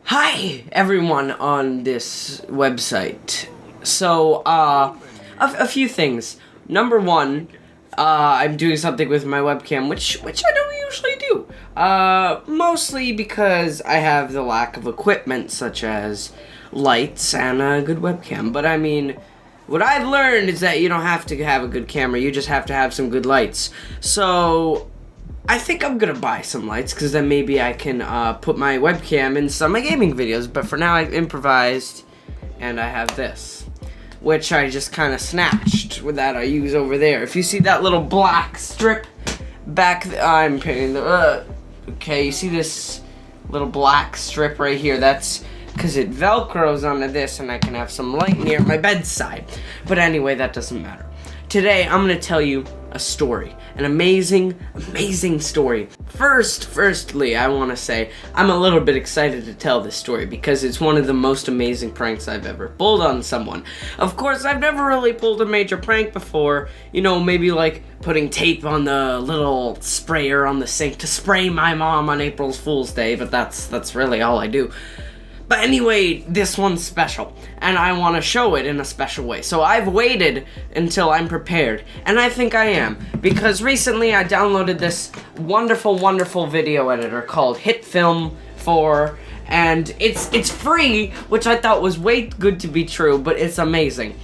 Hi, everyone on this website. So, a few things. Number one, I'm doing something with my webcam, which I don't usually do. Mostly because I have the lack of equipment, such as lights and a good webcam. But I mean, what I've learned is that you don't have to have a good camera, you just have to have some good lights. So, I think I'm gonna buy some lights, because then maybe I can put my webcam in some of my gaming videos. But for now, I've improvised, and I have this, which I just kind of snatched with that I use over there. If you see that little black strip back, I'm painting the, okay, you see this little black strip right here? That's because it velcros onto this, and I can have some light near my bedside. But anyway, that doesn't matter. Today, I'm gonna tell you a story. An amazing, amazing story. Firstly, I want to say I'm a little bit excited to tell this story because it's one of the most amazing pranks I've ever pulled on someone. Of course, I've never really pulled a major prank before. You know, maybe like putting tape on the little sprayer on the sink to spray my mom on April Fool's Day, but that's really all I do. But anyway, this one's special, and I want to show it in a special way. So I've waited until I'm prepared, and I think I am, because recently I downloaded this wonderful, wonderful video editor called HitFilm 4, and it's free, which I thought was way good to be true, but it's amazing.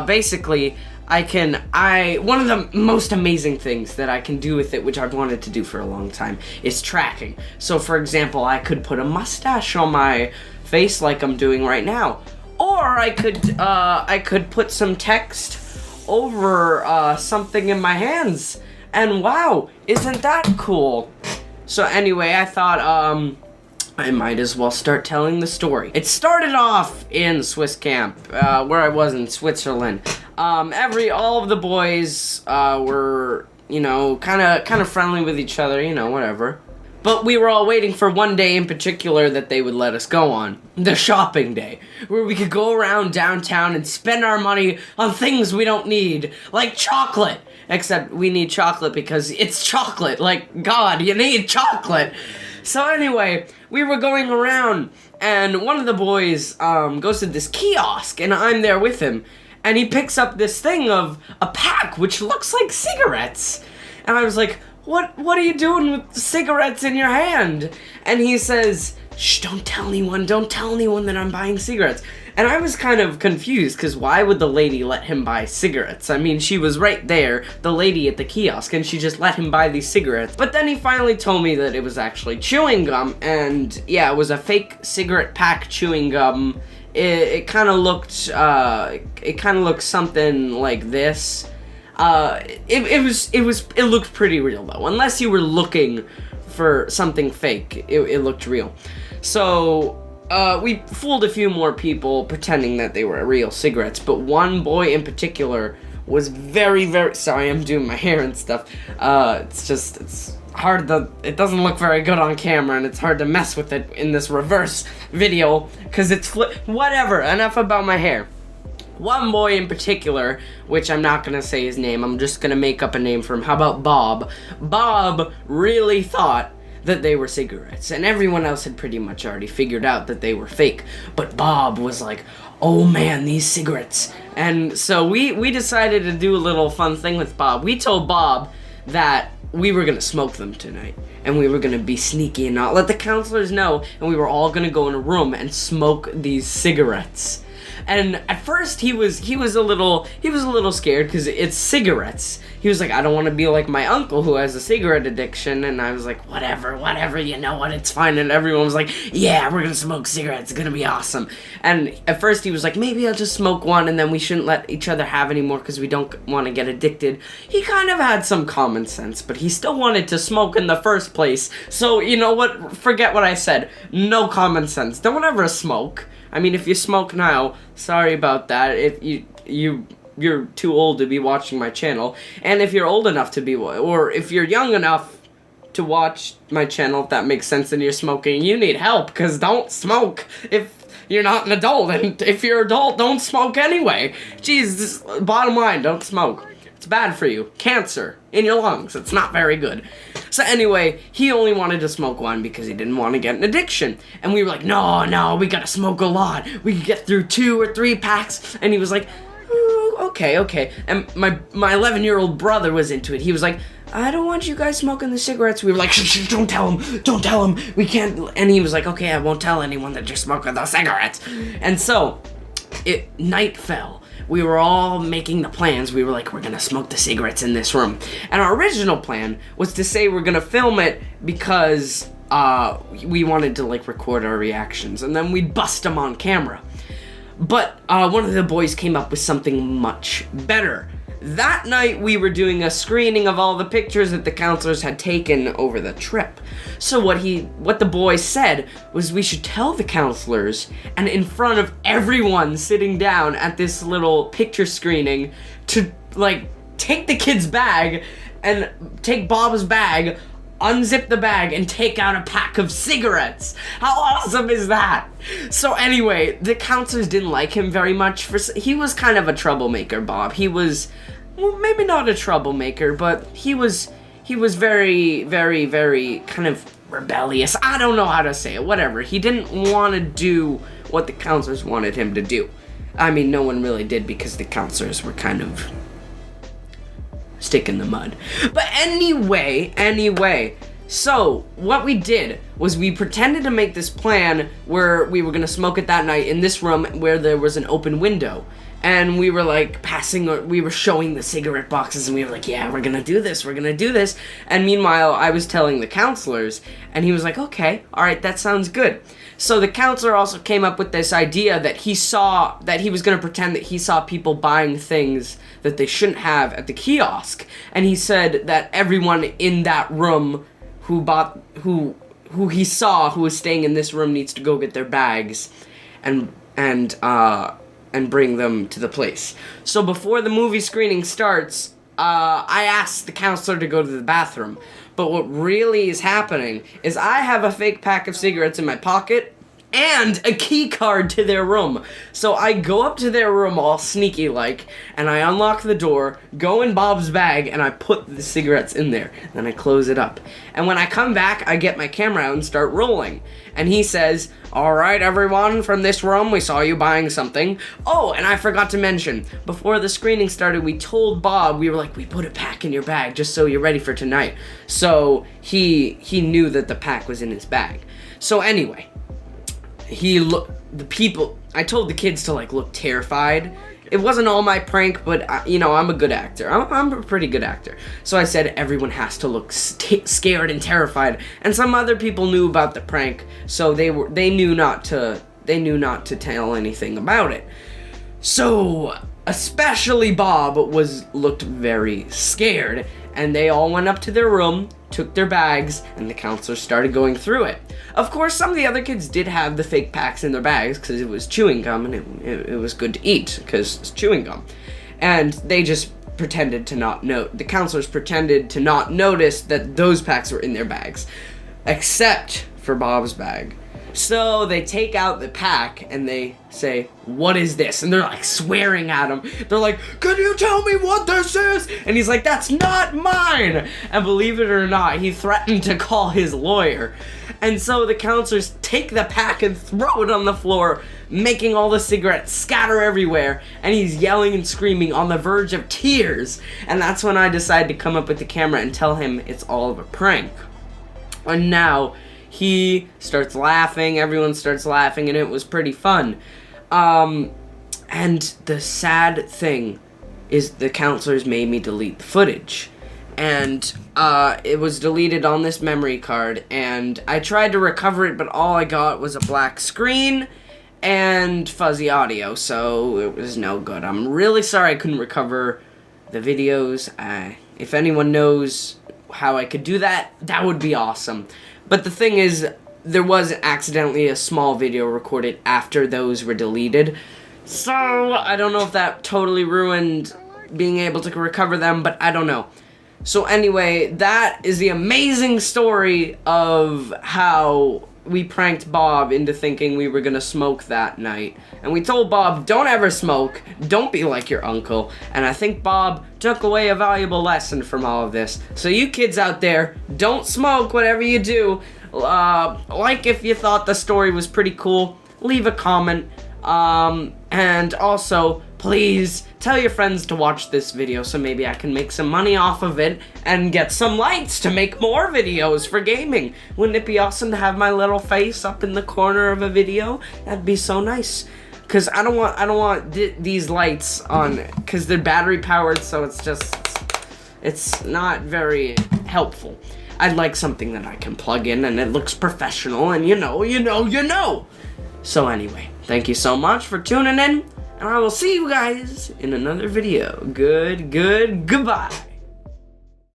Basically, one of the most amazing things that I can do with it, which I've wanted to do for a long time, is tracking. So for example, I could put a mustache on my face like I'm doing right now, or I could put some text over something in my hands, and wow, isn't that cool? So anyway, I thought I might as well start telling the story. It started off in Swiss camp, where I was in Switzerland. All of the boys were, you know, kind of friendly with each other, you know, whatever. But we were all waiting for one day in particular that they would let us go on. The shopping day. Where we could go around downtown and spend our money on things we don't need. Like chocolate. Except we need chocolate because it's chocolate. Like, God, you need chocolate. So anyway, we were going around, and one of the boys goes to this kiosk, and I'm there with him. And he picks up this thing of a pack, which looks like cigarettes. And I was like, what are you doing with cigarettes in your hand? And he says, shh, don't tell anyone that I'm buying cigarettes. And I was kind of confused, because why would the lady let him buy cigarettes? I mean, she was right there, the lady at the kiosk, and she just let him buy these cigarettes. But then he finally told me that it was actually chewing gum, and yeah, it was a fake cigarette pack chewing gum. It kind of looked something like this. It looked pretty real though. Unless you were looking for something fake, it looked real. So, we fooled a few more people pretending that they were real cigarettes, but one boy in particular was very, very, sorry, I'm doing my hair and stuff. It's hard it doesn't look very good on camera, and it's hard to mess with it in this reverse video, because it's whatever, enough about my hair. One boy in particular, which I'm not gonna say his name, I'm just gonna make up a name for him. How about Bob? Bob really thought that they were cigarettes, and everyone else had pretty much already figured out that they were fake. But Bob was like, oh man, these cigarettes. And so we decided to do a little fun thing with Bob. We told Bob that we were gonna smoke them tonight, and we were gonna be sneaky and not let the counselors know, and we were all gonna go in a room and smoke these cigarettes. And at first he was a little scared because it's cigarettes. He was like, I don't want to be like my uncle who has a cigarette addiction. And I was like, whatever, you know what, it's fine. And everyone was like, yeah, we're gonna smoke cigarettes, it's gonna be awesome. And at first he was like, maybe I'll just smoke one, and then we shouldn't let each other have any more because we don't want to get addicted. He kind of had some common sense, but he still wanted to smoke in the first place. So you know what, forget what I said. No common sense, don't ever smoke. I mean, if you smoke now, sorry about that. If you're too old to be watching my channel, and if you're old enough to be, or if you're young enough to watch my channel, if that makes sense, and you're smoking, you need help, because don't smoke if you're not an adult, and if you're adult, don't smoke anyway. Jeez, bottom line, don't smoke. It's bad for you. Cancer in your lungs. It's not very good. So anyway, he only wanted to smoke one because he didn't want to get an addiction. And we were like, no, we gotta smoke a lot. We could get through 2 or 3 packs. And he was like, okay. And my 11-year-old brother was into it. He was like, I don't want you guys smoking the cigarettes. We were like, shh, don't tell him. We can't. And he was like, okay, I won't tell anyone that you're smoking the cigarettes. And so, night fell. We were all making the plans. We were like, we're gonna smoke the cigarettes in this room. And our original plan was to say we're gonna film it because we wanted to like record our reactions and then we'd bust them on camera. But one of the boys came up with something much better. That night we were doing a screening of all the pictures that the counselors had taken over the trip. So what the boy said was we should tell the counselors, and in front of everyone sitting down at this little picture screening, to like take the kid's bag and take Bob's bag, unzip the bag, and take out a pack of cigarettes. How awesome is that? So anyway, the counselors didn't like him very much. He was kind of a troublemaker, Bob. He was, well, maybe not a troublemaker, but he was very, very, very kind of rebellious. I don't know how to say it, whatever. He didn't want to do what the counselors wanted him to do. I mean, no one really did because the counselors were kind of stick in the mud. But anyway, so what we did was we pretended to make this plan where we were gonna smoke it that night in this room where there was an open window. And we were like we were showing the cigarette boxes and we were like, yeah, we're gonna do this. And meanwhile, I was telling the counselors and he was like, okay, all right, that sounds good. So the counselor also came up with this idea that he was going to pretend that he saw people buying things that they shouldn't have at the kiosk. And he said that everyone in that room who he saw who was staying in this room needs to go get their bags and bring them to the place. So before the movie screening starts, I asked the counselor to go to the bathroom. But what really is happening is I have a fake pack of cigarettes in my pocket and a key card to their room. So I go up to their room all sneaky like, and I unlock the door, go in Bob's bag, and I put the cigarettes in there. Then I close it up. And when I come back, I get my camera out and start rolling. And he says, all right, everyone, from this room, we saw you buying something. Oh, and I forgot to mention, before the screening started, we told Bob, we were like, we put a pack in your bag just so you're ready for tonight. So he knew that the pack was in his bag. So anyway, I told the kids to like look terrified. It wasn't all my prank, but I'm a good actor. I'm a pretty good actor. So I said everyone has to look scared and terrified. And some other people knew about the prank, so they knew not to tell anything about it. So especially Bob looked very scared, and they all went up to their room, took their bags, and the counselor started going through it. Of course, some of the other kids did have the fake packs in their bags because it was chewing gum and it was good to eat because it's chewing gum. And they just pretended to not know. The counselors pretended to not notice that those packs were in their bags, except for Bob's bag. So they take out the pack and they say, what is this? And they're like swearing at him. They're like, can you tell me what this is? And he's like, that's not mine. And believe it or not, he threatened to call his lawyer. And so the counselors take the pack and throw it on the floor, making all the cigarettes scatter everywhere. And he's yelling and screaming on the verge of tears. And that's when I decide to come up with the camera and tell him it's all of a prank. And now he starts laughing, everyone starts laughing, and it was pretty fun. And the sad thing is the counselors made me delete the footage. And it was deleted on this memory card, and I tried to recover it, but all I got was a black screen and fuzzy audio, so it was no good. I'm really sorry I couldn't recover the videos. If anyone knows how I could do that, that would be awesome. But the thing is, there was accidentally a small video recorded after those were deleted. So, I don't know if that totally ruined being able to recover them, but I don't know. So anyway, that is the amazing story of how we pranked Bob into thinking we were gonna smoke that night. And we told Bob, don't ever smoke, don't be like your uncle. And I think Bob took away a valuable lesson from all of this. So you kids out there, don't smoke whatever you do. Like if you thought the story was pretty cool, leave a comment. And also, please tell your friends to watch this video so maybe I can make some money off of it and get some lights to make more videos for gaming. Wouldn't it be awesome to have my little face up in the corner of a video? That'd be so nice. Cause I don't want these lights on, cause they're battery powered, so it's not very helpful. I'd like something that I can plug in and it looks professional and you know. So anyway, thank you so much for tuning in, and I will see you guys in another video. Goodbye.